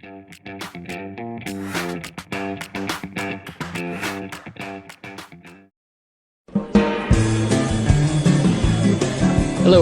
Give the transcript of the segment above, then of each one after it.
Hello,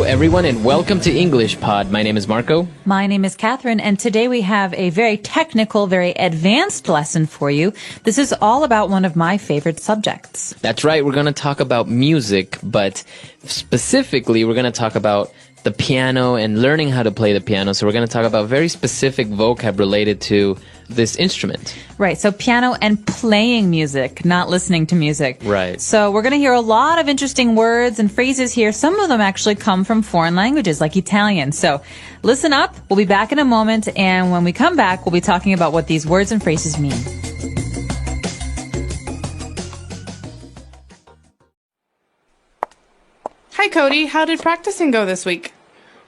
everyone, and welcome to English Pod. My name is Marco. My name is Catherine, and today we have a very technical, very advanced lesson for you. This is all about one of my favorite subjects. That's right. We're going to talk about music, but specifically, we're going to talk about the piano and learning how to play the piano. So we're going to talk about very specific vocab related to this instrument. Right. So piano and playing music, not listening to music. Right. So we're going to hear a lot of interesting words and phrases here. Some of them actually come from foreign languages like Italian. So listen up. We'll be back in a moment. And when we come back, we'll be talking about what these words and phrases mean. Hi, Cody. How did practicing go this week?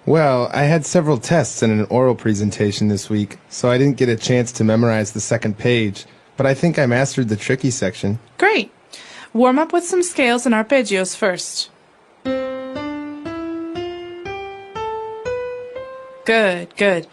Well, I had several tests and an oral presentation this week, so I didn't get a chance to memorize the second page, but I think I mastered the tricky section. Great. Warm up with some scales and arpeggios first. Good, good.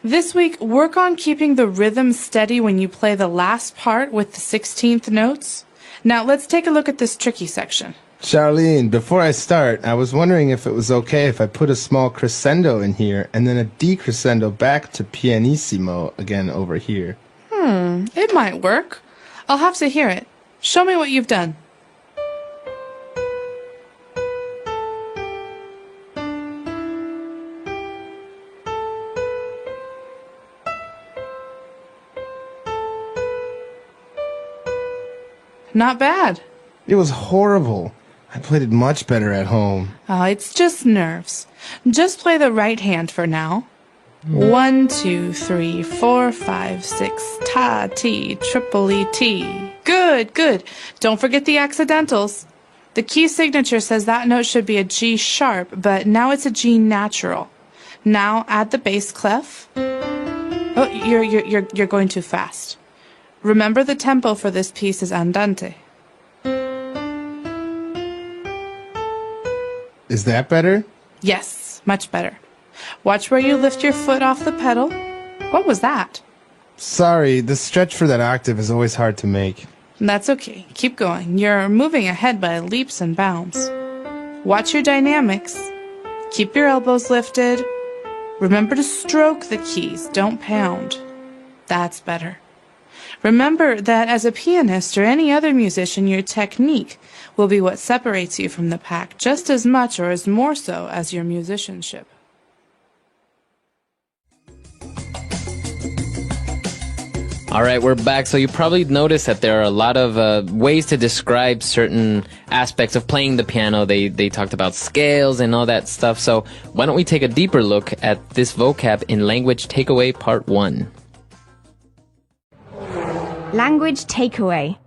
This week, work on keeping the rhythm steady when you play the last part with the 16th notes. Now, let's take a look at this tricky section. Charlene, before I start, I was wondering if it was okay if I put a small crescendo in here and then a decrescendo back to pianissimo again over here. It might work. I'll have to hear it. Show me what you've done. Not bad. It was horrible. I played it much better at home. Oh, it's just nerves. Just play the right hand for now. 1, 2, 3, 4, 5, 6, ta, ti, triple E, T. Good, good. Don't forget the accidentals. The key signature says that note should be a G sharp, but now it's a G natural. Now add the bass clef. Oh, you're going too fast. Remember the tempo for this piece is andante. Is that better? Yes, much better. Watch where you lift your foot off the pedal. What was that? Sorry, the stretch for that octave is always hard to make. That's okay. Keep going. You're moving ahead by leaps and bounds. Watch your dynamics. Keep your elbows lifted. Remember to stroke the keys. Don't pound. That's better. Remember that as a pianist or any other musician, your technique will be what separates you from the pack just as much or as more so as your musicianship. All right, we're back. So you probably noticed that there are a lot of ways to describe certain aspects of playing the piano. They talked about scales and all that stuff. So why don't we take a deeper look at this vocab in Language Takeaway Part 1. Language takeaway.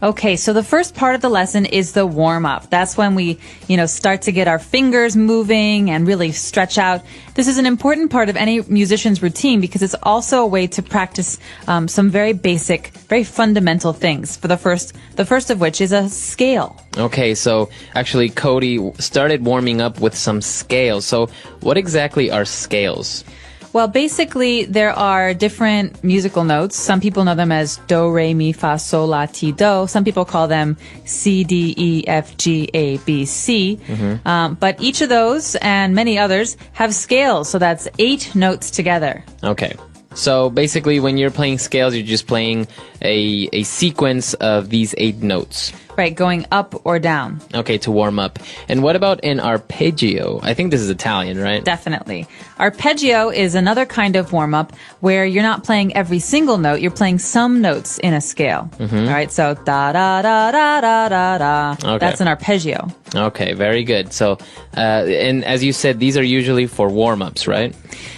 Okay, so the first part of the lesson is the warm-up. That's when we, start to get our fingers moving and really stretch out. This is an important part of any musician's routine because it's also a way to practice some very basic, very fundamental things. For the first of which is a scale. Okay, so actually Cody started warming up with some scales. So what exactly are scales? Well, basically, there are different musical notes. Some people know them as do, re, mi, fa, sol, la, ti, do. Some people call them C, D, E, F, G, A, B, C. But each of those and many others have scales, so that's 8 notes together. Okay. So basically, when you're playing scales, you're just playing a sequence of these 8 notes. Right, going up or down. Okay, to warm up. And what about an arpeggio? I think this is Italian, right? Definitely. Arpeggio is another kind of warm-up where you're not playing every single note, you're playing some notes in a scale. All right, so da-da-da-da-da-da-da. Okay. That's an arpeggio. Okay, very good. So, and as you said, these are usually for warm-ups, right?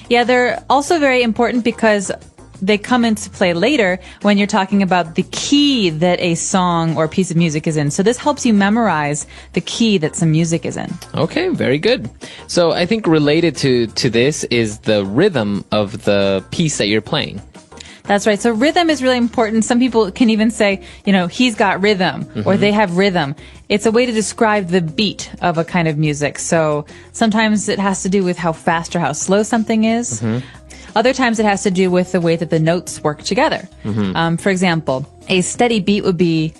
Yeah, they're also very important because they come into play later when you're talking about the key that a song or a piece of music is in. So this helps you memorize the key that some music is in. Okay, very good. So I think related to this is the rhythm of the piece that you're playing. That's right. So rhythm is really important. Some people can even say, he's got rhythm or they have rhythm. It's a way to describe the beat of a kind of music. So sometimes it has to do with how fast or how slow something is. Other times it has to do with the way that the notes work together. For example, a steady beat would be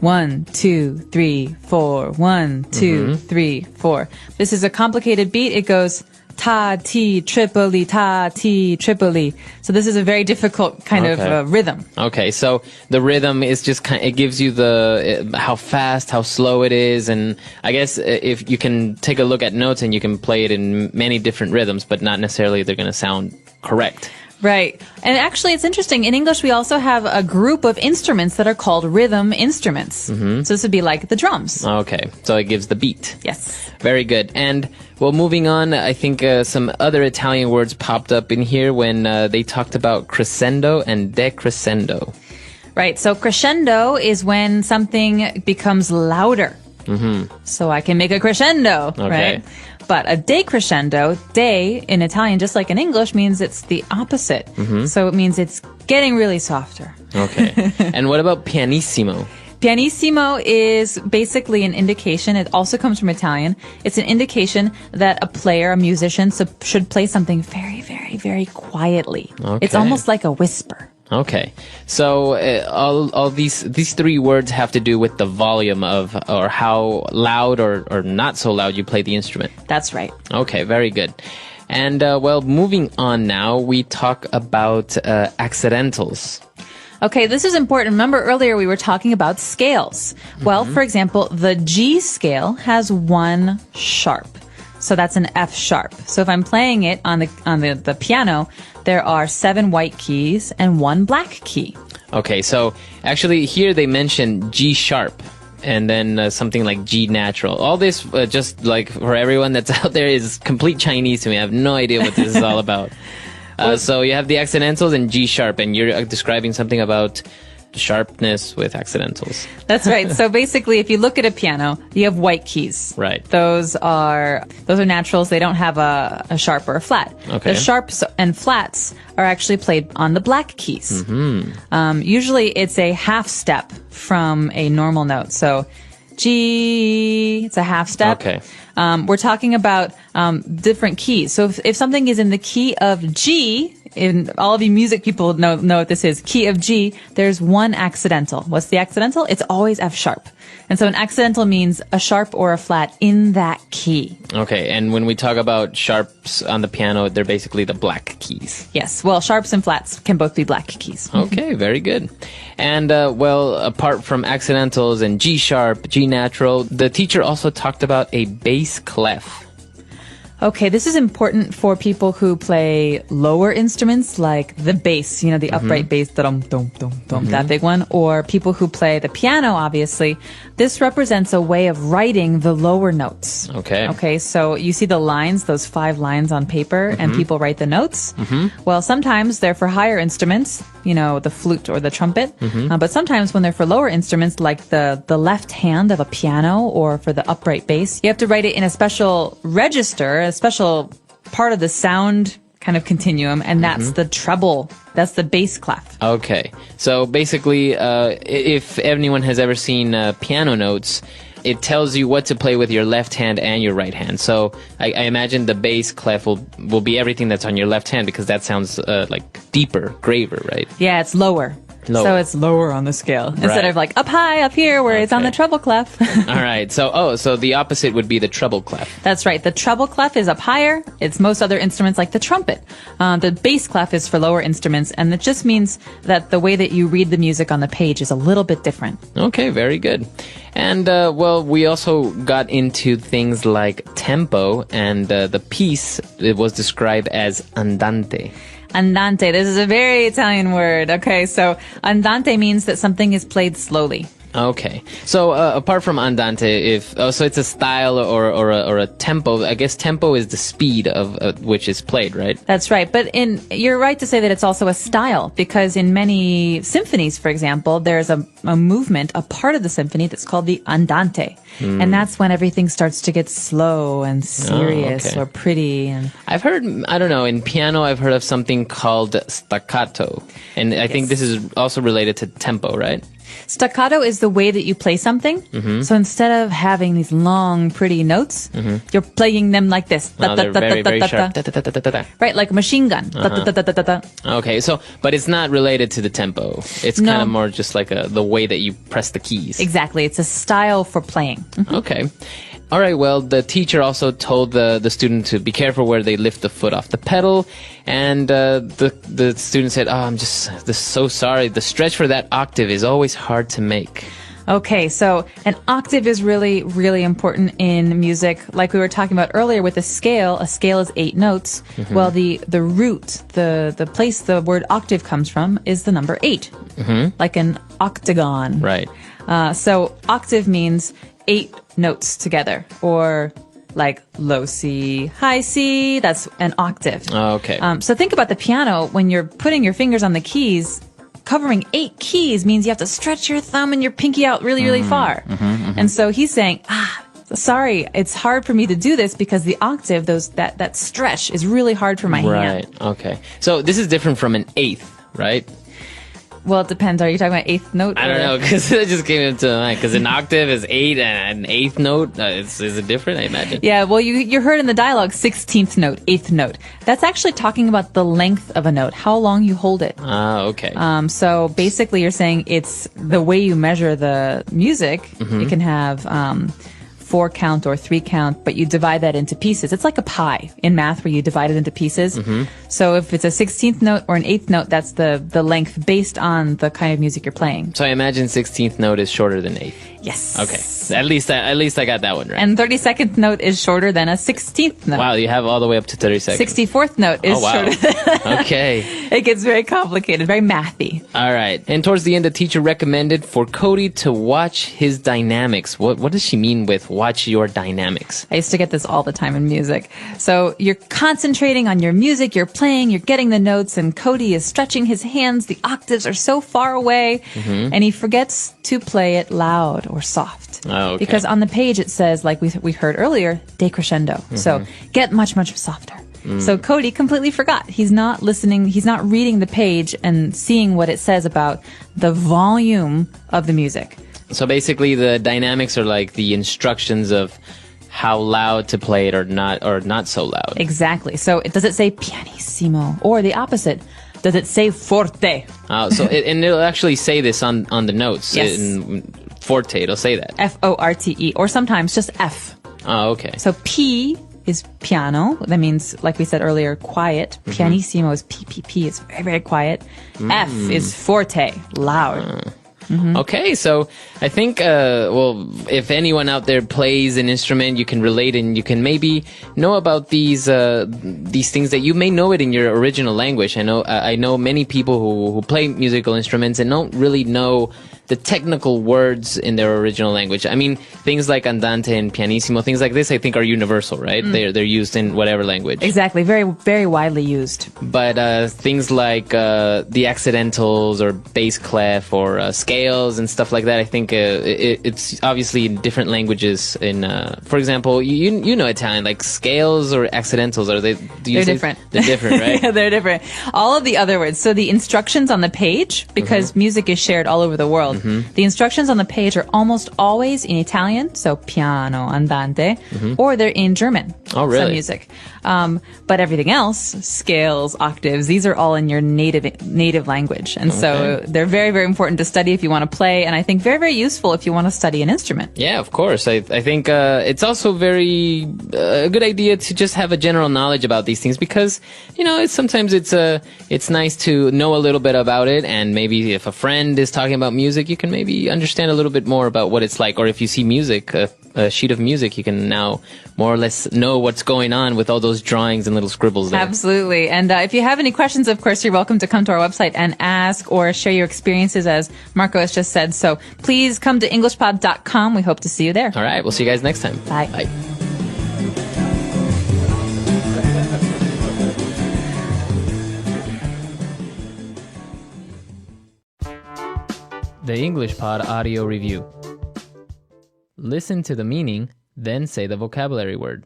1, 2, 3, 4, 1, 2, 3, 4. This is a complicated beat. It goes ta, ti, tripoli, ta, ti, tripoli. So this is a very difficult kind of rhythm. Okay, so the rhythm is just it gives you the how fast, how slow it is, and I guess if you can take a look at notes and you can play it in many different rhythms, but not necessarily they're going to sound correct. Right. And actually, it's interesting. In English, we also have a group of instruments that are called rhythm instruments. So this would be like the drums. Okay, so it gives the beat. Yes. Very good. And, well, moving on, I think some other Italian words popped up in here when they talked about crescendo and decrescendo. Right. So crescendo is when something becomes louder. So I can make a crescendo, right? But a decrescendo, de in Italian, just like in English, means it's the opposite. So it means it's getting really softer. Okay. And what about pianissimo? Pianissimo is basically an indication. It also comes from Italian. It's an indication that a player, a musician, should play something very, very, very quietly. Okay. It's almost like a whisper. Okay, so all these three words have to do with the volume of, or how loud or not so loud you play the instrument. That's right. Okay, very good. And well, moving on now, we talk about accidentals. Okay, this is important. Remember earlier we were talking about scales. Well, for example, the G scale has one sharp. So that's an F sharp. So if I'm playing it on the piano, there are 7 white keys and 1 black key. Okay, so actually here they mention G sharp and then something like G natural. All this, just like for everyone that's out there, is complete Chinese to me. I have no idea what this is all about. So you have the accidentals and G sharp, and you're describing something about sharpness with accidentals. That's right. So basically, if you look at a piano, you have white keys. Right. Those are naturals. They don't have a sharp or a flat. Okay. The sharps and flats are actually played on the black keys. Usually, it's a half step from a normal note. So G, it's a half step. Okay. We're talking about different keys. So if something is in the key of G, and all of you music people know what this is, key of G, there's one accidental. What's the accidental? It's always F sharp. And so an accidental means a sharp or a flat in that key. Okay, and when we talk about sharps on the piano, they're basically the black keys. Yes, well, sharps and flats can both be black keys. Okay, very good. And, well, apart from accidentals and G sharp, G natural, the teacher also talked about a bass clef. Okay, this is important for people who play lower instruments like the bass, the upright bass, that big one, or people who play the piano, obviously. This represents a way of writing the lower notes. Okay. Okay, so you see the lines, those 5 lines on paper, and people write the notes. Well, sometimes they're for higher instruments, the flute or the trumpet, but sometimes when they're for lower instruments, like the left hand of a piano or for the upright bass, you have to write it in a special register, a special part of the sound kind of continuum, and that's the treble. That's the bass clef. Okay. So basically, if anyone has ever seen piano notes, it tells you what to play with your left hand and your right hand. So I imagine the bass clef will be everything that's on your left hand, because that sounds like deeper, graver, right? Yeah, it's lower. So it's lower on the scale instead of like up high, up here, where it's on the treble clef. All right. So the opposite would be the treble clef. That's right. The treble clef is up higher. It's most other instruments like the trumpet. The bass clef is for lower instruments, and it just means that the way that you read the music on the page is a little bit different. Okay, very good. And, well, we also got into things like tempo, and the piece, it was described as andante. Andante. This is a very Italian word. Okay, so andante means that something is played slowly. Okay. So, apart from andante, so it's a style or a tempo. I guess tempo is the speed of which is played, right? That's right. But you're right to say that it's also a style, because in many symphonies, for example, there's a movement, a part of the symphony that's called the andante. And that's when everything starts to get slow and serious or pretty. And I've heard, I don't know, in piano I've heard of something called staccato. And I think this is also related to tempo, right? Staccato is the way that you play something. So instead of having these long, pretty notes, you're playing them like this. Oh, they're very, very sharp. Right, like a machine gun. Okay, so, but it's not related to the tempo. It's No. kind of more just like the way that you press the keys. Exactly. It's a style for playing. Okay. All right, well, the teacher also told the student to be careful where they lift the foot off the pedal. And the student said, I'm just so sorry. The stretch for that octave is always hard to make. Okay, so an octave is really, really important in music. Like we were talking about earlier with a scale is 8 notes. Well, the root, the place the word octave comes from is the number 8. Like an octagon. Right. So octave means 8 notes together, or like low C, high C, that's an octave. Okay. So think about the piano. When you're putting your fingers on the keys, covering 8 keys means you have to stretch your thumb and your pinky out really, really far. And so he's saying, sorry, it's hard for me to do this because the octave, that stretch is really hard for my hand. Right. Okay. So this is different from an eighth, right? Well, it depends. Are you talking about eighth note? I don't know, because it just came into mind. Because an octave is 8 and an eighth note, is it different, I imagine? Yeah, well, you heard in the dialogue 16th note, 8th note. That's actually talking about the length of a note, how long you hold it. Okay. So basically you're saying it's the way you measure the music. You can have 4 count or 3 count, but you divide that into pieces. It's like a pie in math where you divide it into pieces. So if it's a 16th note or an 8th note, that's the length based on the kind of music you're playing. So I imagine 16th note is shorter than 8th. Yes. Okay. At least I got that one right. And 32nd note is shorter than a 16th note. Wow, you have all the way up to 30 seconds. 64th note is shorter. Okay. It gets very complicated, very mathy. All right. And towards the end, the teacher recommended for Cody to watch his dynamics. What does she mean with watch your dynamics? I used to get this all the time in music. So you're concentrating on your music, you're playing, you're getting the notes, and Cody is stretching his hands. The octaves are so far away, and he forgets to play it loud or soft. Oh, okay. Because on the page it says, like we heard earlier, decrescendo. So get much, much softer. So Cody completely forgot. He's not listening. He's not reading the page and seeing what it says about the volume of the music. So basically, the dynamics are like the instructions of how loud to play it or not so loud. Exactly. So does it say pianissimo or the opposite? Does it say forte? And it'll actually say this on the notes. Yes. In forte, it'll say that. Forte, or sometimes just F. Oh, okay. So P is piano. That means, like we said earlier, quiet. Pianissimo is P. It's very, very quiet. F is forte, loud. Okay, so I think, if anyone out there plays an instrument, you can relate and you can maybe know about these things that you may know it in your original language. I know many people who play musical instruments and don't really know the technical words in their original language. I mean, things like andante and pianissimo, things like this, I think are universal, right? They're used in whatever language. Exactly, very, very widely used. But things like the accidentals or bass clef or scales and stuff like that, I think it's obviously in different languages. For example, you know Italian, like scales or accidentals, are they? They're different. They're different, right? Yeah, they're different. All of the other words. So the instructions on the page, because music is shared all over the world, the instructions on the page are almost always in Italian, so piano, andante, or they're in German. Oh, really? Some music. But everything else, scales, octaves, these are all in your native language. And so they're very, very important to study if you want to play, and I think very, very useful if you want to study an instrument. Yeah, of course. I think it's also very a good idea to just have a general knowledge about these things because, sometimes it's nice to know a little bit about it, and maybe if a friend is talking about music, you can maybe understand a little bit more about what it's like, or if you see music, a sheet of music, you can now more or less know what's going on with all those drawings and little scribbles there. Absolutely. And if you have any questions, of course, you're welcome to come to our website and ask or share your experiences, as Marco has just said. So please come to EnglishPod.com. We hope to see you there. All right. We'll see you guys next time. Bye. Bye. The English Pod Audio Review. Listen to the meaning, then say the vocabulary word.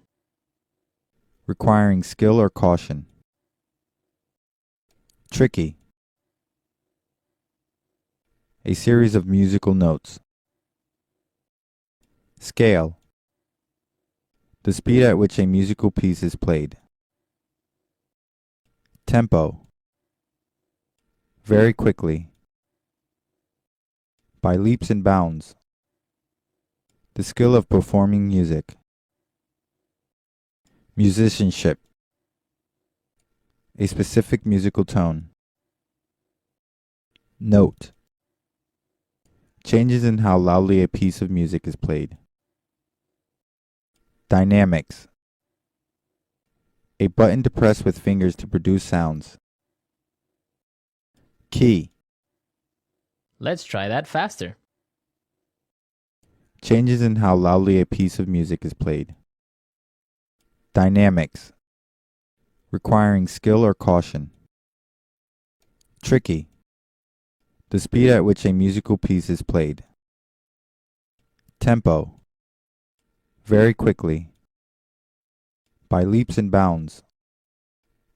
Requiring skill or caution. Tricky. A series of musical notes. Scale. The speed at which a musical piece is played. Tempo. Very quickly. By leaps and bounds. The skill of performing music. Musicianship. A specific musical tone. Note. Changes in how loudly a piece of music is played. Dynamics. A button to press with fingers to produce sounds. Key. Let's try that faster. Changes in how loudly a piece of music is played. Dynamics. Requiring skill or caution. Tricky. The speed at which a musical piece is played. Tempo. Very quickly. By leaps and bounds.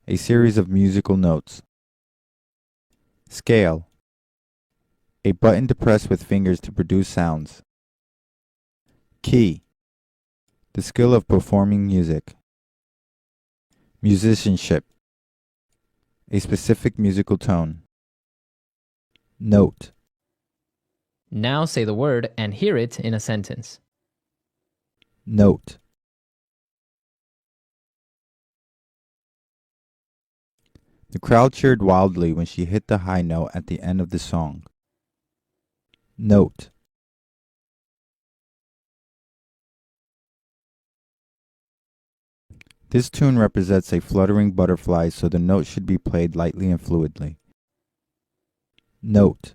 A series of musical notes. Scale. A button to press with fingers to produce sounds. Key. The skill of performing music. Musicianship. A specific musical tone. Note. Now say the word and hear it in a sentence. Note. The crowd cheered wildly when she hit the high note at the end of the song. Note. This tune represents a fluttering butterfly, so the note should be played lightly and fluidly. Note.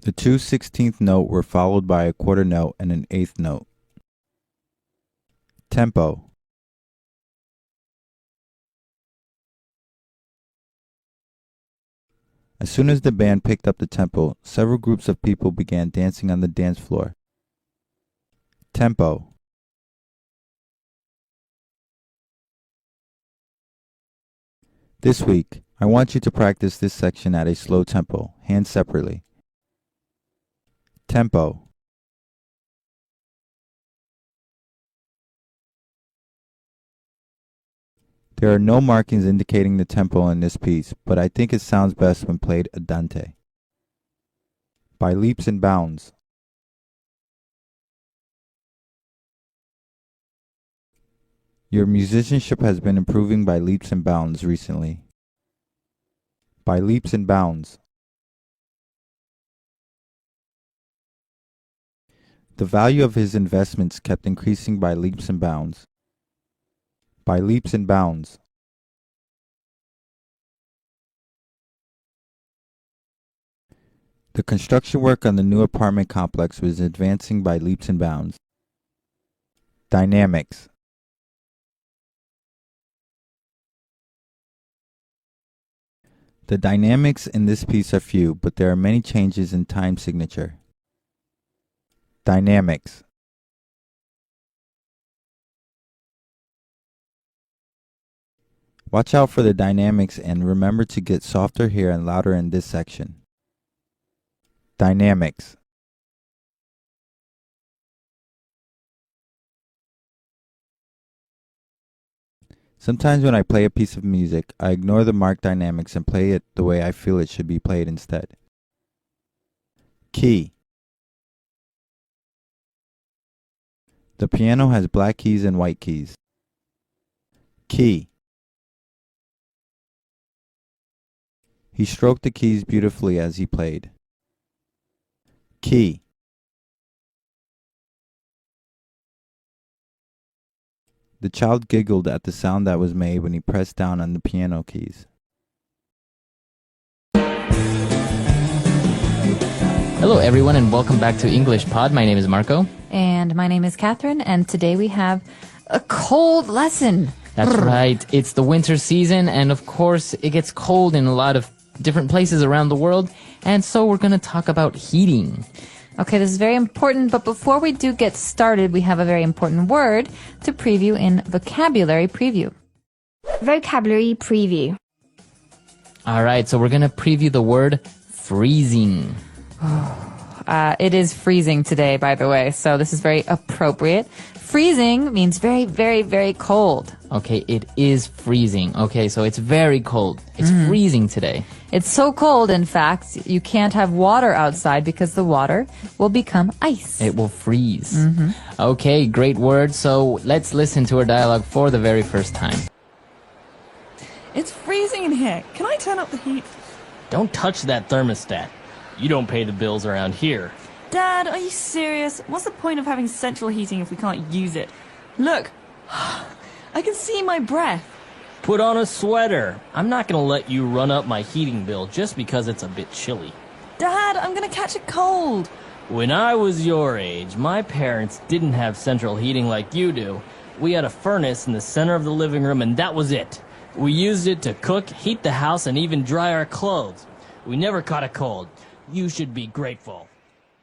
The two 16th note were followed by a quarter note and an eighth note. Tempo. As soon as the band picked up the tempo, several groups of people began dancing on the dance floor. Tempo. This week, I want you to practice this section at a slow tempo, hands separately. Tempo. There are no markings indicating the tempo in this piece, but I think it sounds best when played andante. By leaps and bounds. Your musicianship has been improving by leaps and bounds recently. By leaps and bounds. The value of his investments kept increasing by leaps and bounds. By leaps and bounds. The construction work on the new apartment complex was advancing by leaps and bounds. Dynamics. The dynamics in this piece are few, but there are many changes in time signature. Dynamics. Watch out for the dynamics and remember to get softer here and louder in this section. Dynamics. Sometimes when I play a piece of music, I ignore the marked dynamics and play it the way I feel it should be played instead. Key. The piano has black keys and white keys. Key. He stroked the keys beautifully as he played. Key. The child giggled at the sound that was made when he pressed down on the piano keys. Hello everyone and welcome back to English Pod. My name is Marco. And my name is Catherine, and today we have a cold lesson. That's right. It's the winter season, and of course it gets cold in a lot of different places around the world, and so we're going to talk about heating. Okay, this is very important, but before we do get started, we have a very important word to preview in vocabulary preview. Vocabulary preview. All right, so we're going to preview the word freezing. It is freezing today, by the way, so this is very appropriate. Freezing means very, very, very cold. Okay, it is freezing. Okay, so it's very cold. It's freezing today. It's so cold, in fact, you can't have water outside because the water will become ice. It will freeze. Okay, great word. So let's listen to our dialogue for the very first time. It's freezing in here. Can I turn up the heat? Don't touch that thermostat. You don't pay the bills around here. Dad, are you serious? What's the point of having central heating if we can't use it? Look, I can see my breath. Put on a sweater. I'm not gonna let you run up my heating bill just because it's a bit chilly. Dad, I'm gonna catch a cold. When I was your age, my parents didn't have central heating like you do. We had a furnace in the center of the living room and that was it. We used it to cook, heat the house, and even dry our clothes. We never caught a cold. You should be grateful.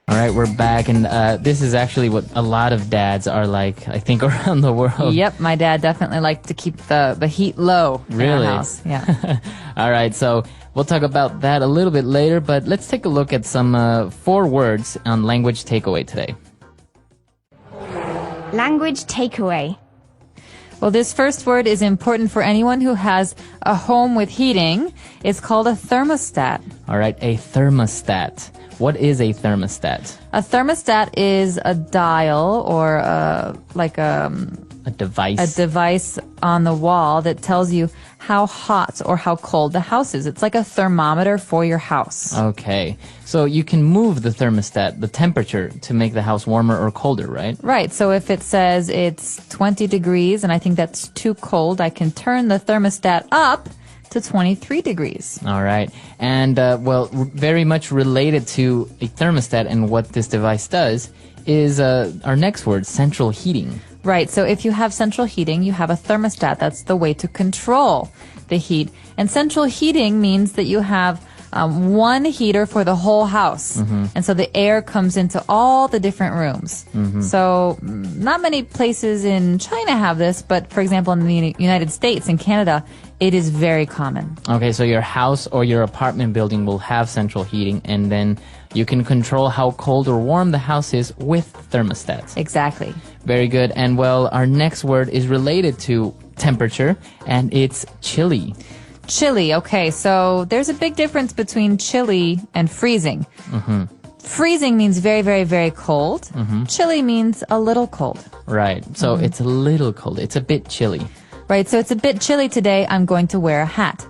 All right, we're back, and this is actually what a lot of dads are like, I think, around the world. Yep, my dad definitely liked to keep the heat low in Really? our house. Yeah. All right, so we'll talk about that a little bit later, but let's take a look at some 4 words on language takeaway today. Language takeaway. Well, this first word is important for anyone who has a home with heating. It's called a thermostat. All right, a thermostat. What is a thermostat? A thermostat is a dial or a device. device on the wall that tells you how hot or how cold the house is. It's like a thermometer for your house. Okay, so you can move the thermostat, the temperature, to make the house warmer or colder, right? Right. So if it says it's 20 degrees and I think that's too cold, I can turn the thermostat up to 23 degrees. All right. And, very much related to a thermostat and what this device does is our next word, central heating. Right. So if you have central heating, you have a thermostat. That's the way to control the heat. And central heating means that you have one heater for the whole house. And so the air comes into all the different rooms. So not many places in China have this, but for example, in the United States and Canada, it is very common. Okay, so your house or your apartment building will have central heating, and then you can control how cold or warm the house is with thermostats. Exactly. Very good. And well, our next word is related to temperature, and it's chilly. Chilly. Okay, so there's a big difference between chilly and freezing. Freezing means very, very, very cold. Chilly means a little cold. Right. So it's a little cold. It's a bit chilly. Right, so it's a bit chilly today. I'm going to wear a hat.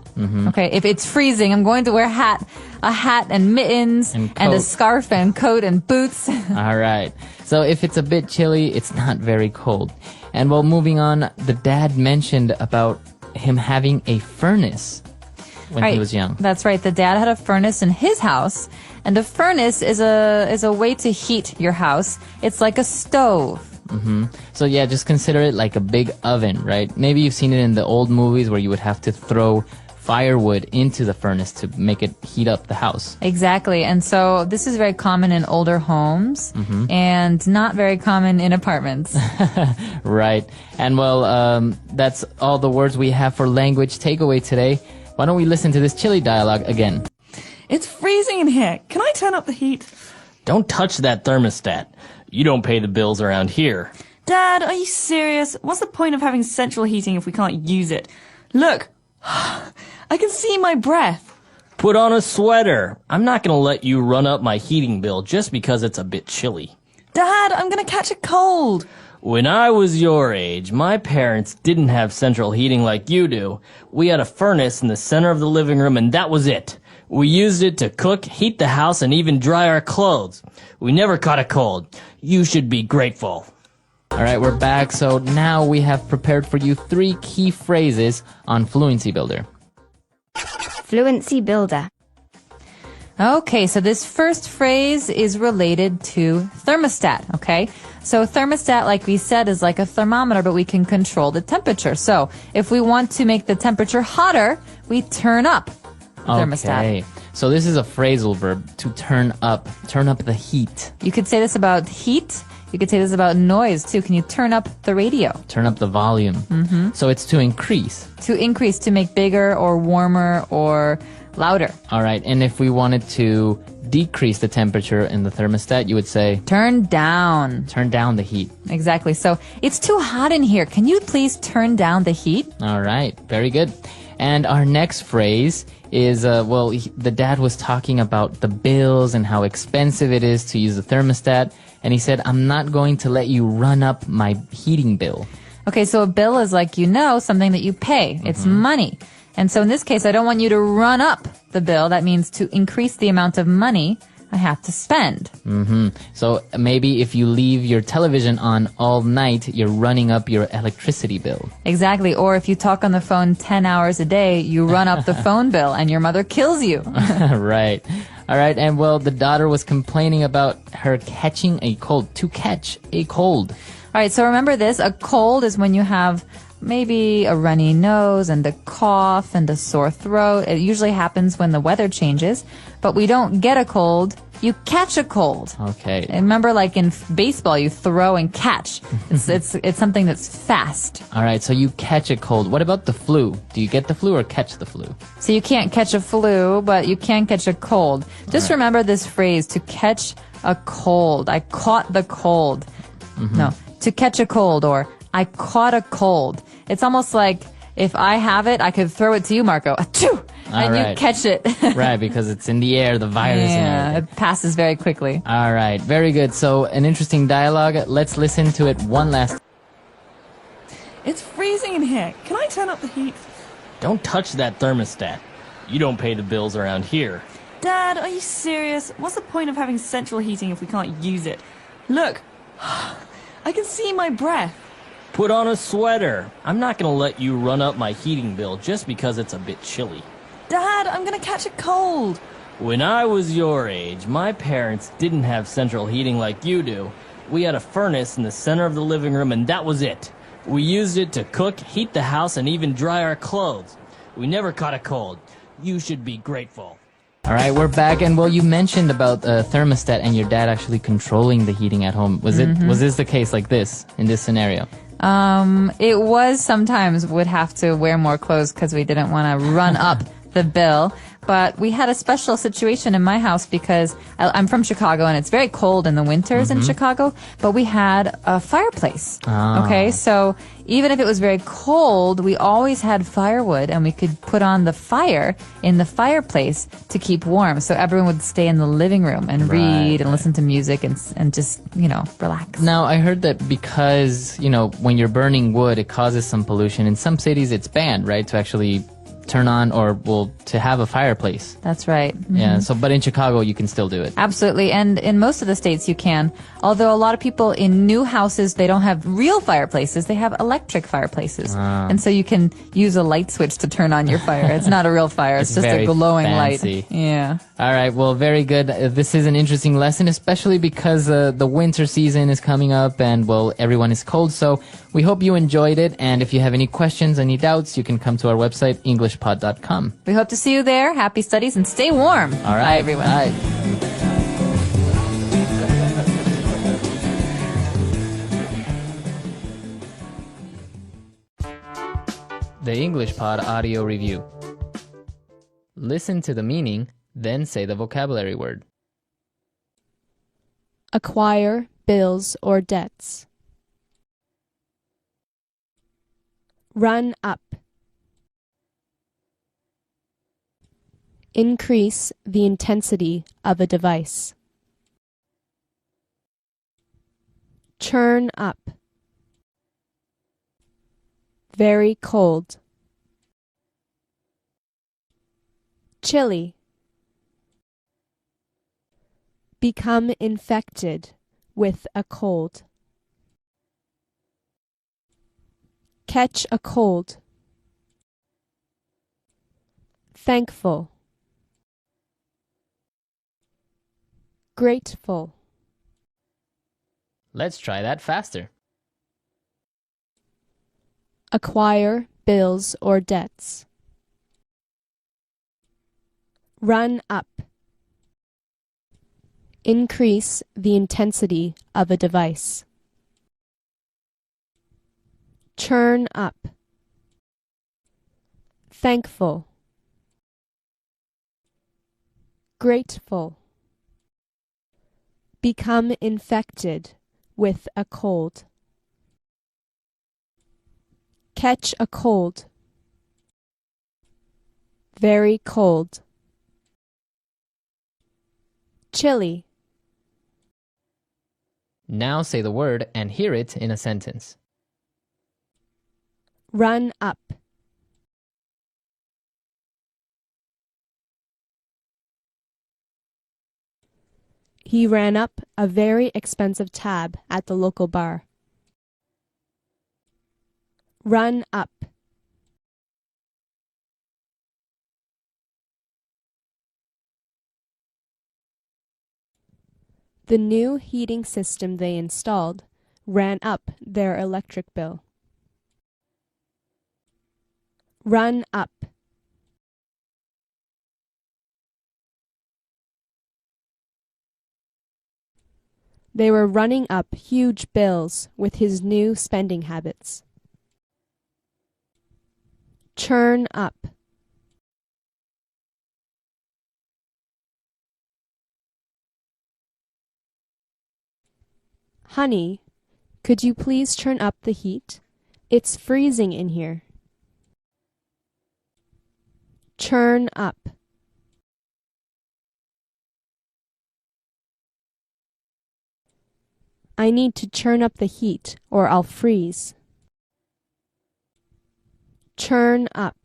Okay, if it's freezing, I'm going to wear a hat and mittens And and a coat. scarf and coat and boots. All right. So if it's a bit chilly, it's not very cold. And well, moving on, the dad mentioned about him having a furnace when he was young. That's right. The dad had a furnace in his house, and a furnace is a way to heat your house. It's like a stove. So yeah, just consider it like a big oven, right? Maybe you've seen it in the old movies where you would have to throw firewood into the furnace to make it heat up the house. Exactly. And so this is very common in older homes and not very common in apartments. Right. And well, that's all the words we have for language takeaway today. Why don't we listen to this chilly dialogue again? It's freezing in here. Can I turn up the heat? Don't touch that thermostat. You don't pay the bills around here. Dad, are you serious? What's the point of having central heating if we can't use it? Look, I can see my breath. Put on a sweater. I'm not gonna let you run up my heating bill just because it's a bit chilly. Dad, I'm gonna catch a cold. When I was your age, my parents didn't have central heating like you do. We had a furnace in the center of the living room and that was it. We used it to cook, heat the house, and even dry our clothes. We never caught a cold. You should be grateful. All right, we're back. So now we have prepared for you 3 key phrases on Fluency Builder. Fluency builder. Okay, so this first phrase is related to thermostat, okay? So thermostat, like we said, is like a thermometer, but we can control the temperature. So if we want to make the temperature hotter, we turn up the thermostat. Okay. So this is a phrasal verb, to turn up the heat. You could say this about heat. You could say this about noise too. Can you turn up the radio? Turn up the volume. Mm-hmm. So it's to increase. To increase, to make bigger or warmer or louder. All right. And if we wanted to decrease the temperature in the thermostat, you would say turn down. Turn down the heat. Exactly. So it's too hot in here. Can you please turn down the heat? All right. Very good. And our next phrase is, the dad was talking about the bills and how expensive it is to use the thermostat. And he said, I'm not going to let you run up my heating bill. Okay, so a bill is like, something that you pay. It's money. And so in this case, I don't want you to run up the bill. That means to increase the amount of money I have to spend. Mm-hmm. So maybe if you leave your television on all night, you're running up your electricity bill. Exactly. Or if you talk on the phone 10 hours a day, you run up the phone bill and your mother kills you. Right. All right. And the daughter was complaining about her catching a cold, to catch a cold. All right. So remember this. A cold is when you have maybe a runny nose and a cough and a sore throat. It usually happens when the weather changes, but we don't get a cold. You catch a cold. Okay. And remember, like in baseball, you throw and catch. It's something that's fast. All right. So you catch a cold. What about the flu? Do you get the flu or catch the flu? So you can't catch a flu, but you can catch a cold. Just remember this phrase, to catch a cold. I caught the cold. Mm-hmm. No, to catch a cold, or I caught a cold. It's almost like if I have it, I could throw it to you, Marco. Achoo! And you catch it. Right, because it's in the air, the virus and everything. It passes very quickly. All right, very good. So an interesting dialogue. Let's listen to it one last. It's freezing in here. Can I turn up the heat? Don't touch that thermostat. You don't pay the bills around here. Dad, are you serious? What's the point of having central heating if we can't use it? Look, I can see my breath. Put on a sweater. I'm not gonna let you run up my heating bill just because it's a bit chilly. Dad, I'm gonna catch a cold. When I was your age, my parents didn't have central heating like you do. We had a furnace in the center of the living room and that was it. We used it to cook, heat the house, and even dry our clothes. We never caught a cold. You should be grateful. All right, we're back, and you mentioned about thermostat and your dad actually controlling the heating at home. Was this the case like this in this scenario? It was sometimes would have to wear more clothes because we didn't want to run up the bill. But we had a special situation in my house because I'm from Chicago and it's very cold in the winters in Chicago, but we had a fireplace. Okay, so even if it was very cold, we always had firewood and we could put on the fire in the fireplace to keep warm. So everyone would stay in the living room and read and listen to music and just, relax. Now, I heard that because, when you're burning wood, it causes some pollution. In some cities, it's banned, right, to actually turn on to have a fireplace. That's right. Mm-hmm. Yeah. So, but in Chicago, you can still do it. Absolutely. And in most of the states, you can. Although a lot of people in new houses, they don't have real fireplaces. They have electric fireplaces. And so you can use a light switch to turn on your fire. It's not a real fire. It's just a glowing fancy light. Yeah. All right. Well, very good. This is an interesting lesson, especially because the winter season is coming up and, everyone is cold. So we hope you enjoyed it. And if you have any questions, any doubts, you can come to our website, englishpod.com. We hope to see you there. Happy studies and stay warm. All right. Bye, everyone. Bye. The English Pod Audio Review. Listen to the meaning, then say the vocabulary word. Acquire bills or debts. Run up. Increase the intensity of a device. Churn up. Very cold. Chilly. Become infected with a cold. Catch a cold. Thankful. Grateful. Let's try that faster. Acquire bills or debts. Run up. Increase the intensity of a device. Churn up. Thankful. Grateful. Become infected with a cold. Catch a cold. Very cold. Chilly. Now say the word and hear it in a sentence. Run up. He ran up a very expensive tab at the local bar. Run up. The new heating system they installed ran up their electric bill. Run up. They were running up huge bills with his new spending habits. Churn up. Honey, could you please turn up the heat? It's freezing in here. Churn up. I need to churn up the heat or I'll freeze. Churn up.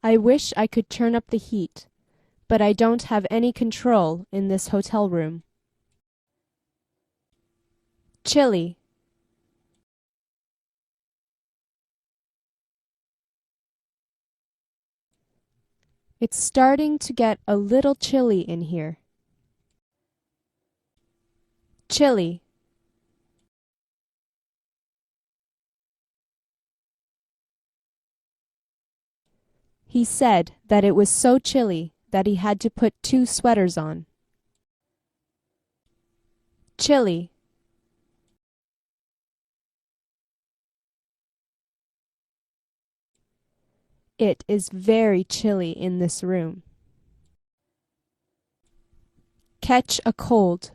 I wish I could turn up the heat, but I don't have any control in this hotel room. Chilly. It's starting to get a little chilly in here. Chilly. He said that it was so chilly that he had to put 2 sweaters on. Chilly. It is very chilly in this room. Catch a cold.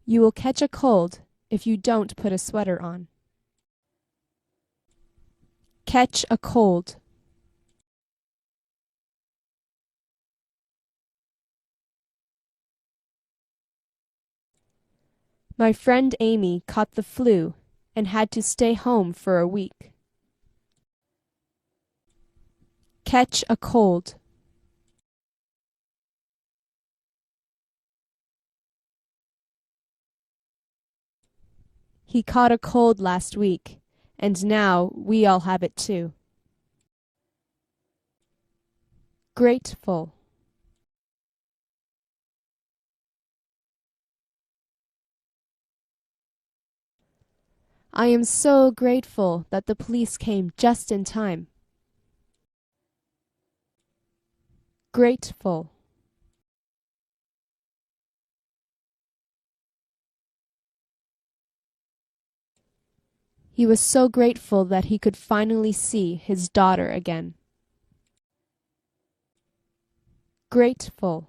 You will catch a cold if you don't put a sweater on. Catch a cold. My friend Amy caught the flu and had to stay home for a week. Catch a cold. He caught a cold last week, and now we all have it too. Grateful. I am so grateful that the police came just in time. Grateful. He was so grateful that he could finally see his daughter again. Grateful.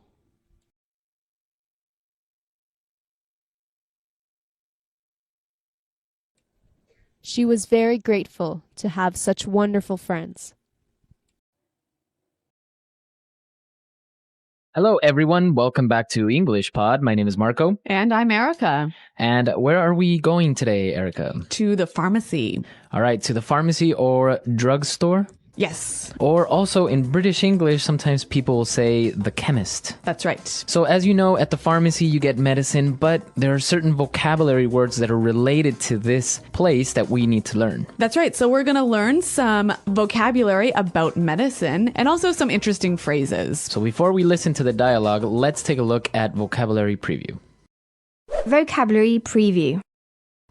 She was very grateful to have such wonderful friends. Hello, everyone. Welcome back to English Pod. My name is Marco. And I'm Erica. And where are we going today, Erica? To the pharmacy. All right, to the pharmacy or drugstore? Yes, Or also in British English, sometimes people will say the chemist. that's right. So as you know, at the pharmacy you get medicine, but there are certain vocabulary words that are related to this place that we need to learn. That's right. So we're going to learn some vocabulary about medicine and also some interesting phrases. So before we listen to the dialogue, let's take a look at vocabulary preview. Vocabulary preview.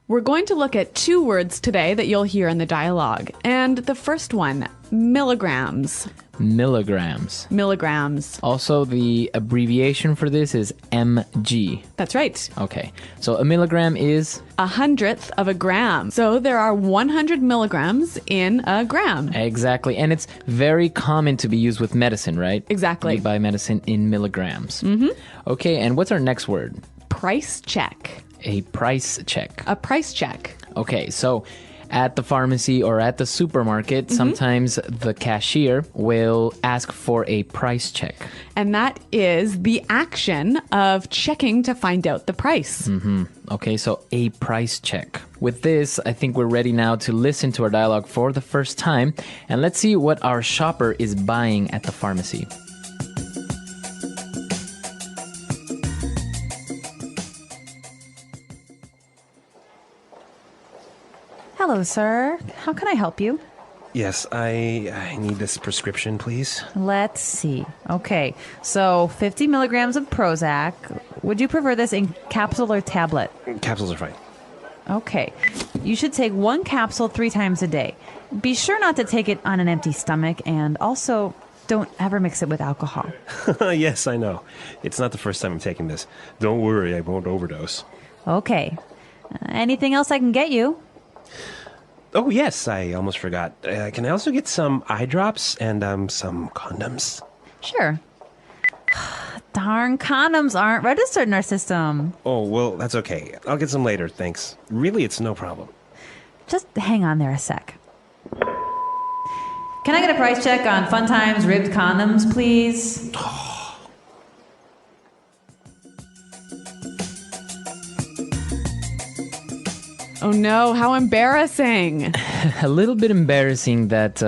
We're going to look at 2 words today that you'll hear in the dialogue. And the first one, milligrams. Milligrams. Milligrams. Also, the abbreviation for this is mg. That's right. Okay, so a milligram is 1/100th of a gram. So there are 100 milligrams in a gram. exactly, and it's very common to be used with medicine, right? Exactly. You buy medicine in milligrams. Mm-hmm. Okay, and what's our next word? Price check. A price check. A price check. Okay, so at the pharmacy or at the supermarket, sometimes the cashier will ask for a price check. And that is the action of checking to find out the price. Okay, so a price check. With this, I think we're ready now to listen to our dialogue for the first time. And let's see what our shopper is buying at the pharmacy. Hello, sir. How can I help you? Yes, I need this prescription, please. Let's see. Okay, so 50 milligrams of Prozac. Would you prefer this in capsule or tablet? Capsules are fine. Okay. You should take 1 capsule 3 times a day. Be sure not to take it on an empty stomach, and also don't ever mix it with alcohol. Yes, I know. It's not the first time I'm taking this. Don't worry, I won't overdose. Okay. Anything else I can get you? Oh, yes, I almost forgot. Can I also get some eye drops and some condoms? Sure. Darn, condoms aren't registered in our system. Oh, well, that's okay. I'll get some later, thanks. Really, it's no problem. Just hang on there a sec. Can I get a price check on Fun Times ribbed condoms, please? Oh no, how embarrassing. A little bit embarrassing that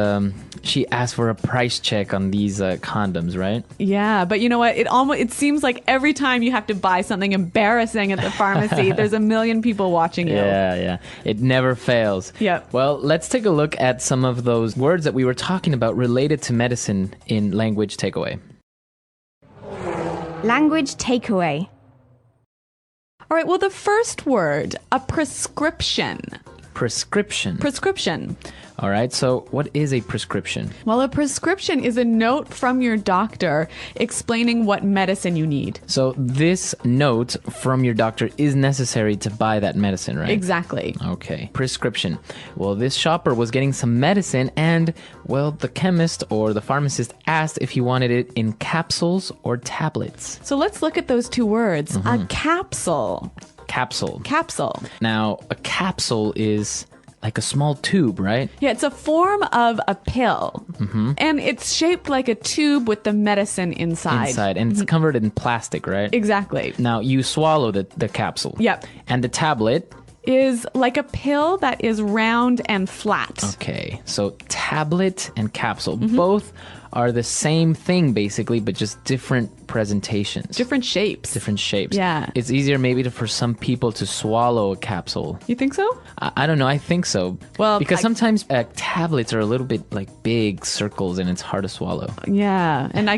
she asked for a price check on these condoms, right? Yeah, but you know what? It seems like every time you have to buy something embarrassing at the pharmacy, there's a million people watching you. Yeah. It never fails. Yep. Well, let's take a look at some of those words that we were talking about related to medicine in language takeaway. Language takeaway. All right, well, the first word, a prescription. Prescription. Prescription. All right, so what is a prescription? Well, a prescription is a note from your doctor explaining what medicine you need. So this note from your doctor is necessary to buy that medicine, right? Exactly. Okay. Prescription. Well, this shopper was getting some medicine and, well, the chemist or the pharmacist asked if he wanted it in capsules or tablets. So let's look at those 2 words. A capsule. Capsule. Capsule. Now, a capsule is like a small tube, right? Yeah, it's a form of a pill. And it's shaped like a tube with the medicine inside. And it's covered in plastic, right? Exactly. Now, you swallow the capsule. Yep. And the tablet is like a pill that is round and flat. Okay, so tablet and capsule, both are the same thing basically, but just different presentations. Different shapes. Different shapes. Yeah. It's easier maybe for some people to swallow a capsule. You think so? I don't know, I think so. Well, because sometimes tablets are a little bit like big circles and it's hard to swallow. Yeah, and I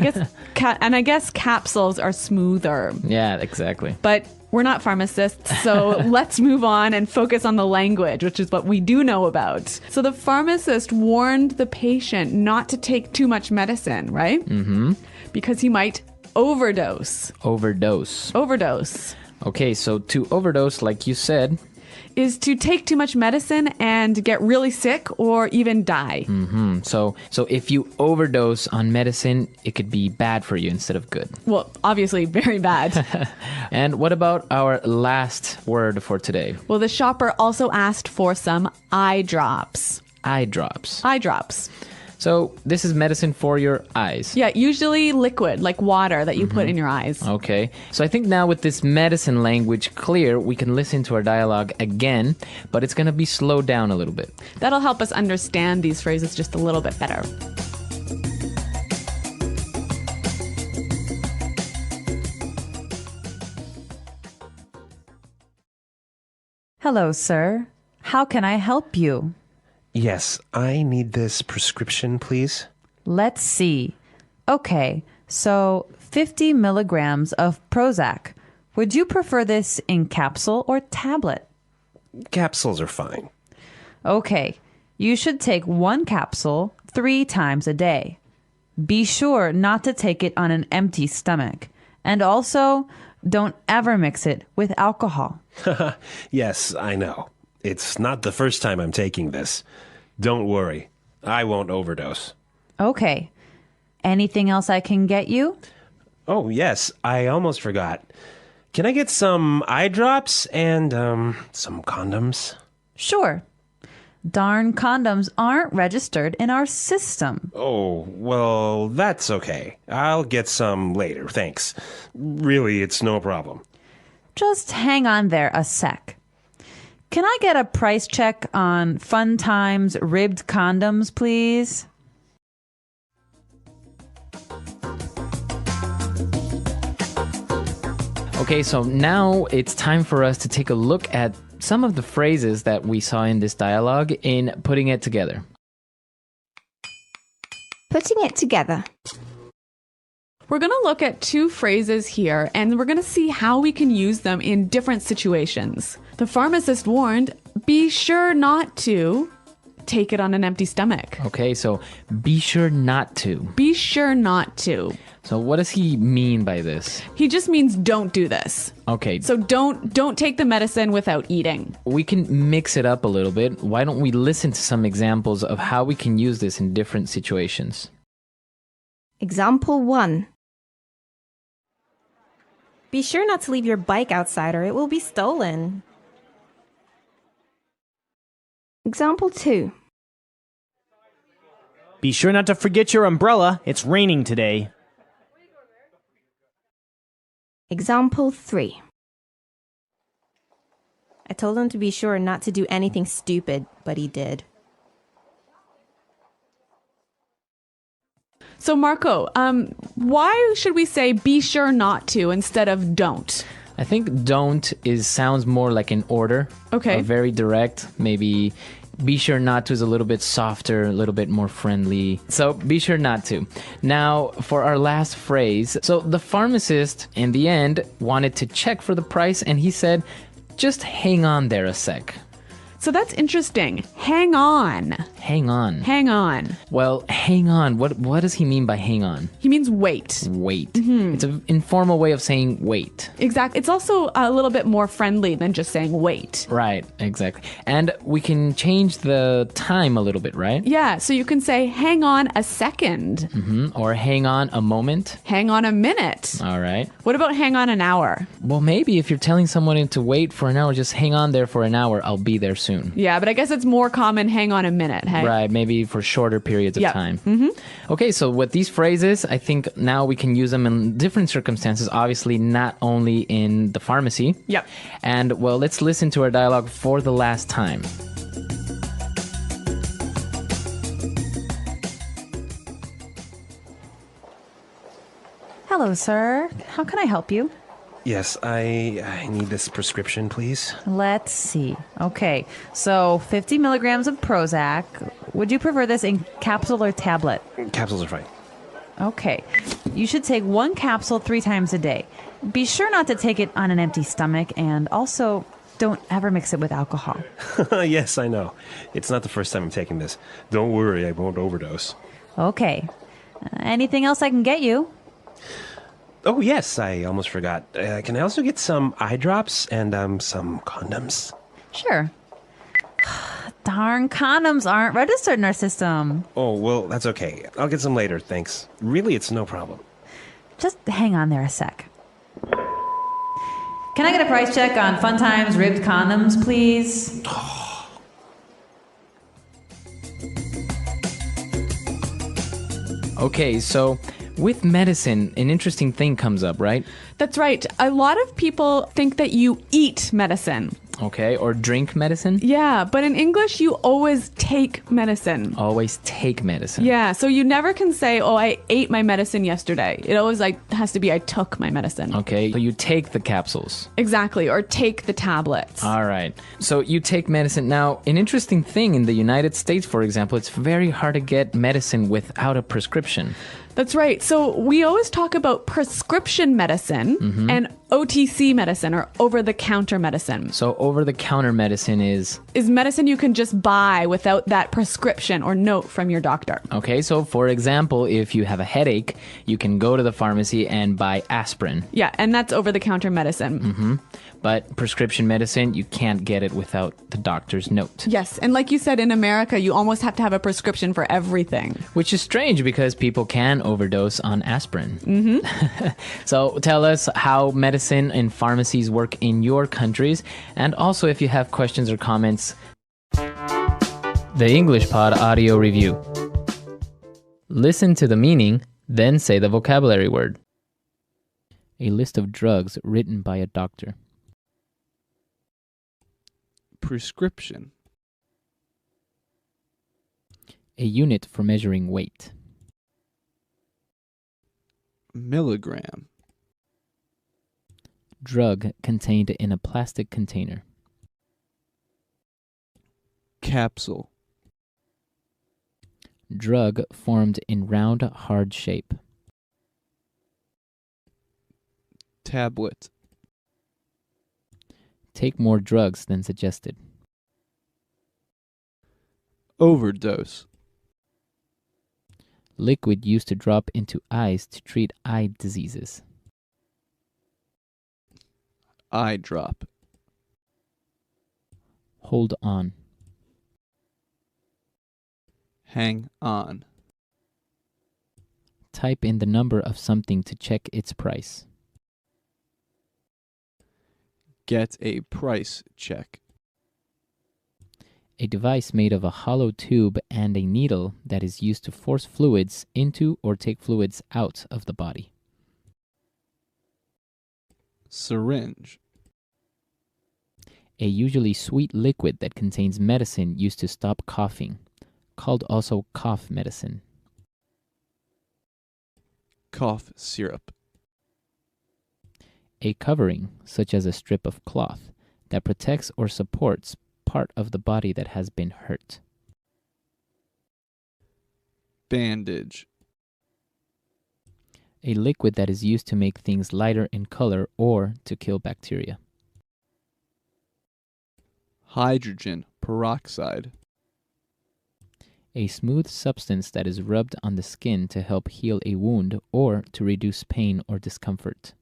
guess capsules are smoother. Yeah, exactly. But we're not pharmacists, so let's move on and focus on the language, which is what we do know about. So the pharmacist warned the patient not to take too much medicine, right? Mm-hmm. Because he might overdose. Overdose. Okay, so to overdose, like you said, is to take too much medicine and get really sick or even die. Mm-hmm. So if you overdose on medicine, it could be bad for you instead of good. Well, obviously very bad. And what about our last word for today? Well, the shopper also asked for some eye drops. Eye drops. Eye drops. So this is medicine for your eyes. Yeah, usually liquid, like water that you put in your eyes. Okay. So I think now with this medicine language clear, we can listen to our dialogue again, but it's going to be slowed down a little bit. That'll help us understand these phrases just a little bit better. Hello, sir. How can I help you? Yes, I need this prescription, please. Let's see. Okay, so 50 milligrams of Prozac. Would you prefer this in capsule or tablet? Capsules are fine. Okay, you should take one capsule 3 times a day. Be sure not to take it on an empty stomach. And also, don't ever mix it with alcohol. Yes, I know. It's not the first time I'm taking this. Don't worry. I won't overdose. Okay. Anything else I can get you? Oh, yes. I almost forgot. Can I get some eye drops and, some condoms? Sure. Darn condoms aren't registered in our system. Oh, well, that's okay. I'll get some later, thanks. Really, it's no problem. Just hang on there a sec. Can I get a price check on Fun Times ribbed condoms, please? Okay, so now it's time for us to take a look at some of the phrases that we saw in this dialogue in putting it together. Putting it together. We're going to look at 2 phrases here, and we're going to see how we can use them in different situations. The pharmacist warned, be sure not to take it on an empty stomach. Okay, so be sure not to. Be sure not to. So what does he mean by this? He just means don't do this. Okay. So don't take the medicine without eating. We can mix it up a little bit. Why don't we listen to some examples of how we can use this in different situations? Example 1. Be sure not to leave your bike outside or it will be stolen. Example 2. Be sure not to forget your umbrella. It's raining today. Example 3. I told him to be sure not to do anything stupid, but he did. So Marco, why should we say be sure not to instead of don't? I think don't sounds more like an order. Okay. Very direct. Maybe be sure not to is a little bit softer, a little bit more friendly. So be sure not to. Now, for our last phrase. So the pharmacist, in the end, wanted to check for the price, and he said, just hang on there a sec. So that's interesting. Hang on. Hang on. Hang on. Well, hang on. What does he mean by hang on? He means wait. Wait. It's an informal way of saying wait. Exactly. It's also a little bit more friendly than just saying wait. Right, exactly. And we can change the time a little bit, right? Yeah, so you can say hang on a second. Or hang on a moment. Hang on a minute. All right. What about hang on an hour? Well, maybe if you're telling someone to wait for an hour, just hang on there for an hour. I'll be there soon. Yeah, but I guess it's more common hang on a minute, hey? Right, maybe for shorter periods of time. Okay, so with these phrases, I think now we can use them in different circumstances, obviously not only in the pharmacy. Yep. And, well, let's listen to our dialogue for the last time. Hello, sir. How can I help you? Yes, I need this prescription, please. Let's see. Okay, so 50 milligrams of Prozac. Would you prefer this in capsule or tablet? Capsules are fine. Okay. You should take one capsule 3 times a day. Be sure not to take it on an empty stomach, and also don't ever mix it with alcohol. Yes, I know. It's not the first time I'm taking this. Don't worry, I won't overdose. Okay. Anything else I can get you? Oh, yes, I almost forgot. Can I also get some eye drops and some condoms? Sure. Darn condoms aren't registered in our system. Oh, well, that's okay. I'll get some later, thanks. Really, it's no problem. Just hang on there a sec. Can I get a price check on Fun Times ribbed condoms, please? Okay, so with medicine, an interesting thing comes up, right? That's right. A lot of people think that you eat medicine. Okay, or drink medicine? Yeah, but in English, you always take medicine. Always take medicine. Yeah, so you never can say, oh, I ate my medicine yesterday. It always has to be, I took my medicine. Okay, so you take the capsules. Exactly, or take the tablets. All right. So you take medicine. Now, an interesting thing in the United States, for example, it's very hard to get medicine without a prescription. That's right. So we always talk about prescription medicine and OTC medicine, or over-the-counter medicine. So over-the-counter medicine is medicine you can just buy without that prescription or note from your doctor. Okay, so for example, if you have a headache, you can go to the pharmacy and buy aspirin. Yeah, and that's over-the-counter medicine. But prescription medicine, you can't get it without the doctor's note. Yes, and like you said, in America, you almost have to have a prescription for everything. Which is strange because people can overdose on aspirin. So tell us how medicine and pharmacies work in your countries, and also if you have questions or comments. The English Pod Audio Review. Listen to the meaning, then say the vocabulary word. A list of drugs written by a doctor. Prescription. A unit for measuring weight. Milligram. Drug contained in a plastic container. Capsule. Drug formed in round, hard shape. Tablet. Take more drugs than suggested. Overdose. Liquid used to drop into eyes to treat eye diseases. Eye drop. Hold on. Hang on. Type in the number of something to check its price. Get a price check. A device made of a hollow tube and a needle that is used to force fluids into or take fluids out of the body. Syringe. A usually sweet liquid that contains medicine used to stop coughing, called also cough medicine. Cough syrup. A covering, such as a strip of cloth, that protects or supports part of the body that has been hurt. Bandage. A liquid that is used to make things lighter in color or to kill bacteria. Hydrogen peroxide. A smooth substance that is rubbed on the skin to help heal a wound or to reduce pain or discomfort.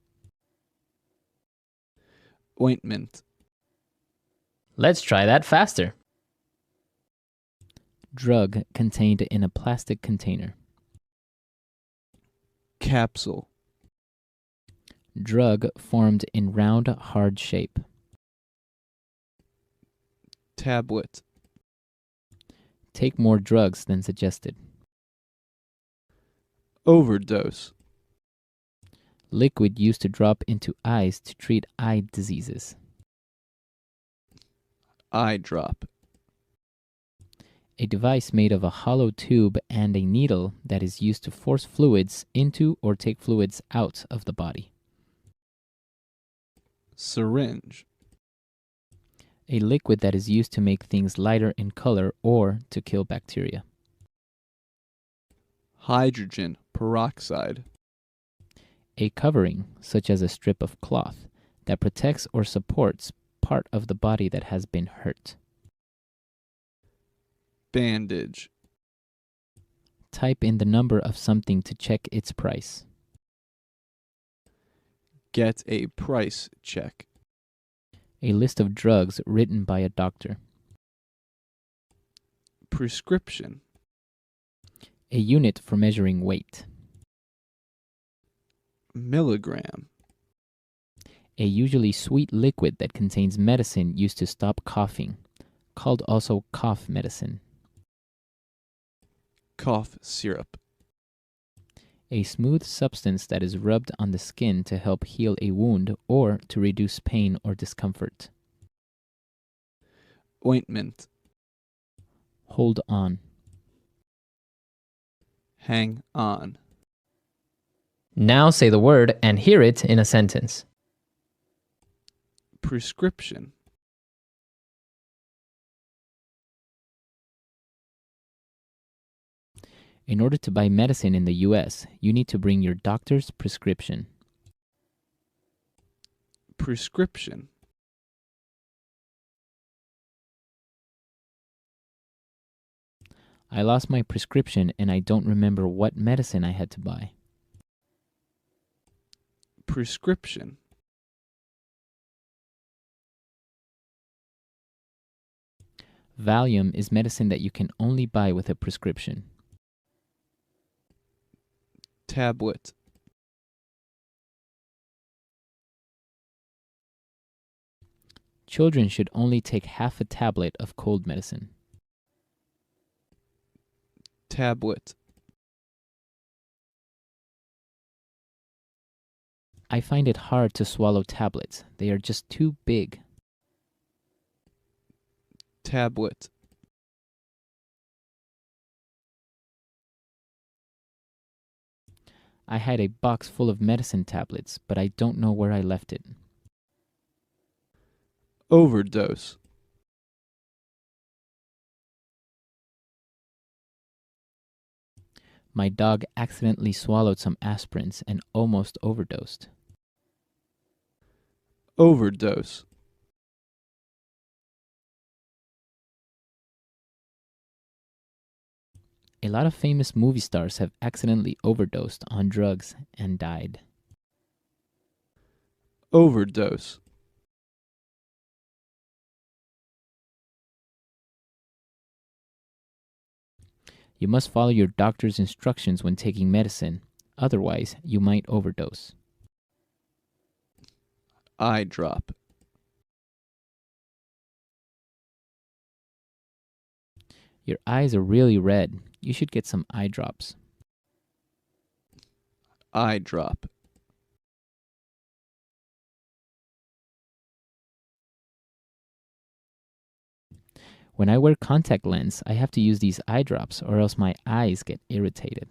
Ointment. Let's try that faster. Drug contained in a plastic container. Capsule. Drug formed in round, hard shape. Tablet. Take more drugs than suggested. Overdose. Liquid used to drop into eyes to treat eye diseases. Eye drop. A device made of a hollow tube and a needle that is used to force fluids into or take fluids out of the body. Syringe. A liquid that is used to make things lighter in color or to kill bacteria. Hydrogen peroxide. A covering, such as a strip of cloth, that protects or supports part of the body that has been hurt. Bandage. Type in the number of something to check its price. Get a price check. A list of drugs written by a doctor. Prescription. A unit for measuring weight. Milligram. A usually sweet liquid that contains medicine used to stop coughing, called also cough medicine. Cough syrup. A smooth substance that is rubbed on the skin to help heal a wound or to reduce pain or discomfort. Ointment. Hold on. Hang on. Now say the word and hear it in a sentence. Prescription. In order to buy medicine in the US, you need to bring your doctor's prescription. Prescription. I lost my prescription and I don't remember what medicine I had to buy. Prescription. Valium is medicine that you can only buy with a prescription. Tablet. Children should only take half a tablet of cold medicine. Tablet. I find it hard to swallow tablets. They are just too big. Tablet. I had a box full of medicine tablets, but I don't know where I left it. Overdose. My dog accidentally swallowed some aspirins and almost overdosed. Overdose. A lot of famous movie stars have accidentally overdosed on drugs and died. Overdose. You must follow your doctor's instructions when taking medicine, otherwise you might overdose. Eye drop. Your eyes are really red. You should get some eye drops. Eye drop. When I wear contact lens, I have to use these eye drops or else my eyes get irritated.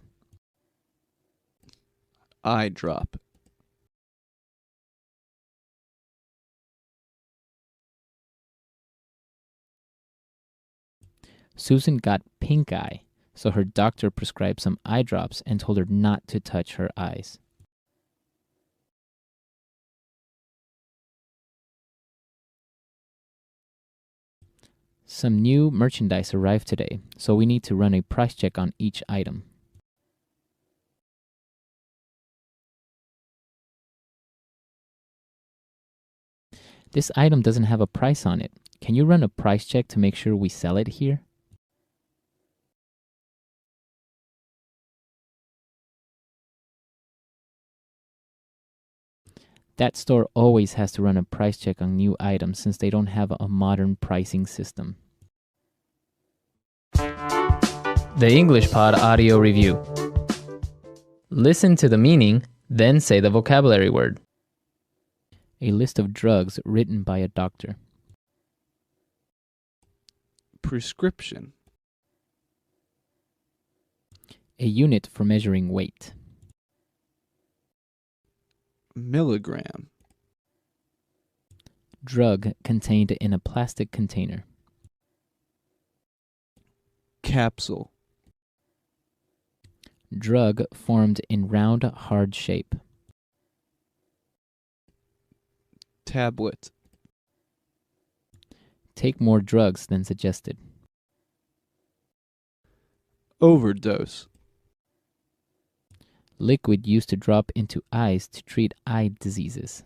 Eye drop. Susan got pink eye, so her doctor prescribed some eye drops and told her not to touch her eyes. Some new merchandise arrived today, so we need to run a price check on each item. This item doesn't have a price on it. Can you run a price check to make sure we sell it here? That store always has to run a price check on new items since they don't have a modern pricing system. The English Pod Audio Review. Listen to the meaning, then say the vocabulary word. A list of drugs written by a doctor. Prescription. A unit for measuring weight. Milligram. Drug contained in a plastic container. Capsule. Drug formed in round, hard shape. Tablet. Take more drugs than suggested. Overdose. Liquid used to drop into eyes to treat eye diseases.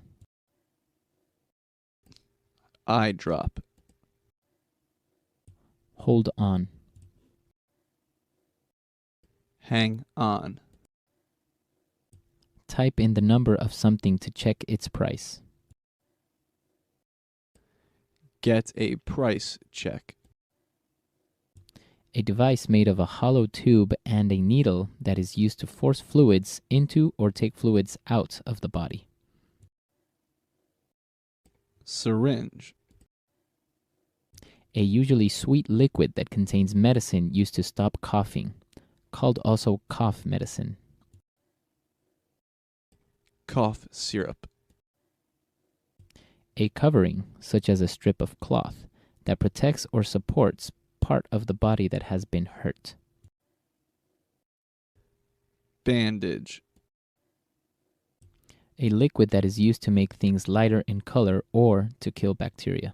Eye drop. Hold on. Hang on. Type in the number of something to check its price. Get a price check. A device made of a hollow tube and a needle that is used to force fluids into or take fluids out of the body. Syringe. A usually sweet liquid that contains medicine used to stop coughing, called also cough medicine. Cough syrup. A covering, such as a strip of cloth, that protects or supports part of the body that has been hurt. Bandage. A liquid that is used to make things lighter in color or to kill bacteria.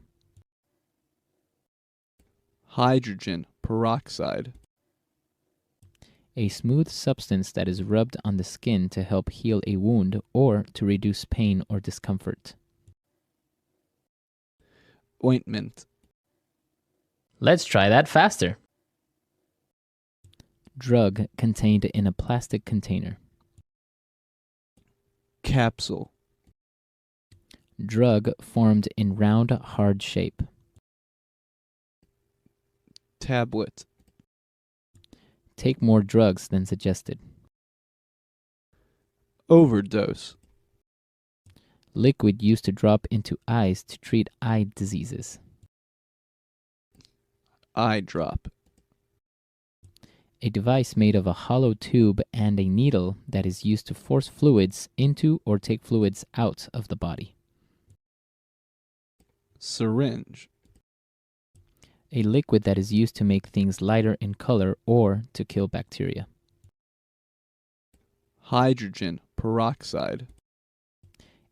Hydrogen peroxide. A smooth substance that is rubbed on the skin to help heal a wound or to reduce pain or discomfort. Ointment. Let's try that faster. Drug contained in a plastic container. Capsule. Drug formed in round, hard shape. Tablet. Take more drugs than suggested. Overdose. Liquid used to drop into eyes to treat eye diseases. Eye drop. A device made of a hollow tube and a needle that is used to force fluids into or take fluids out of the body. Syringe. A liquid that is used to make things lighter in color or to kill bacteria. Hydrogen peroxide.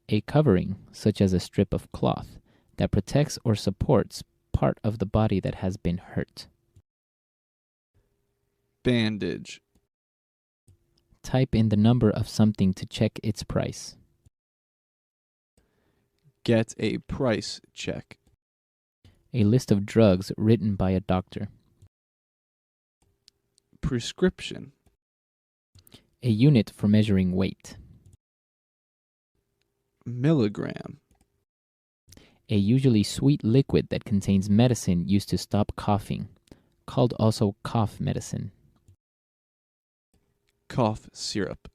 A covering, such as a strip of cloth, that protects or supports part of the body that has been hurt. Bandage. Type in the number of something to check its price. Get a price check. A list of drugs written by a doctor. Prescription. A unit for measuring weight. Milligram. A usually sweet liquid that contains medicine used to stop coughing, called also cough medicine. Cough syrup.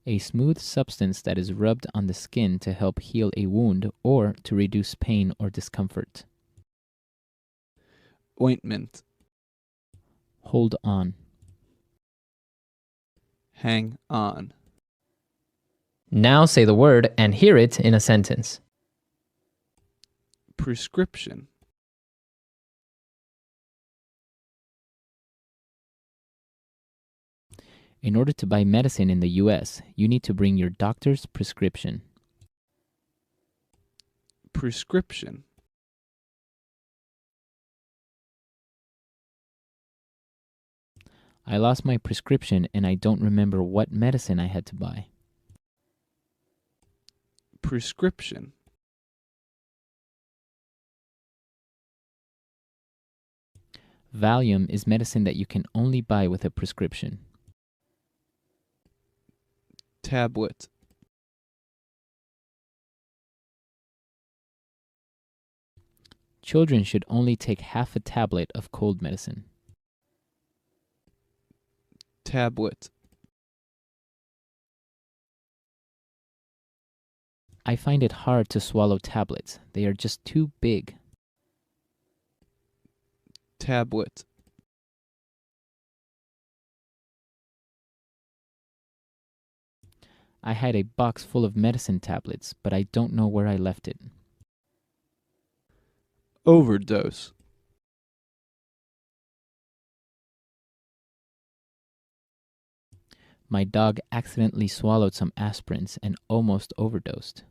A smooth substance that is rubbed on the skin to help heal a wound or to reduce pain or discomfort. Ointment. Hold on. Hang on. Now say the word and hear it in a sentence. Prescription. In order to buy medicine in the U.S., you need to bring your doctor's prescription. Prescription. I lost my prescription and I don't remember what medicine I had to buy. Prescription. Valium is medicine that you can only buy with a prescription. Tablet. Children should only take half a tablet of cold medicine. Tablet. I find it hard to swallow tablets. They are just too big. Tablet. I had a box full of medicine tablets, but I don't know where I left it. Overdose. My dog accidentally swallowed some aspirins and almost overdosed.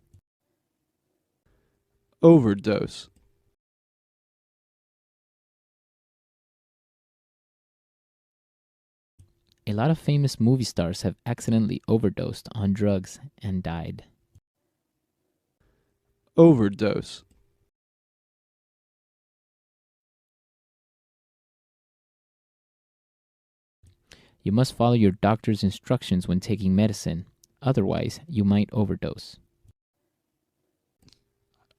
Overdose. A lot of famous movie stars have accidentally overdosed on drugs and died. Overdose. You must follow your doctor's instructions when taking medicine. Otherwise, you might overdose.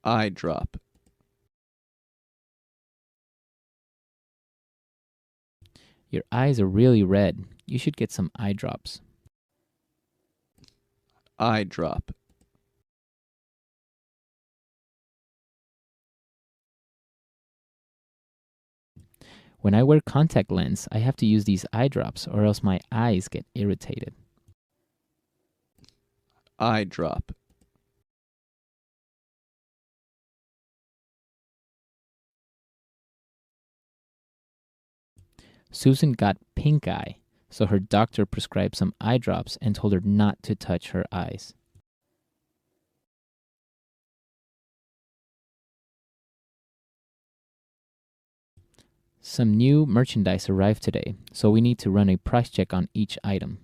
Eye drop. Your eyes are really red. You should get some eye drops. Eye drop. When I wear contact lens, I have to use these eye drops or else my eyes get irritated. Eye drop. Susan got pink eye, so her doctor prescribed some eye drops and told her not to touch her eyes. Some new merchandise arrived today, so we need to run a price check on each item.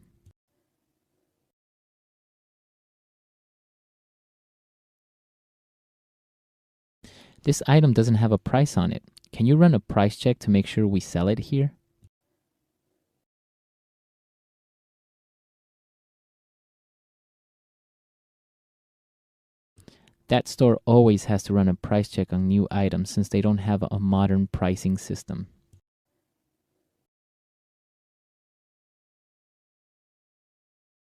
This item doesn't have a price on it. Can you run a price check to make sure we sell it here? That store always has to run a price check on new items since they don't have a modern pricing system.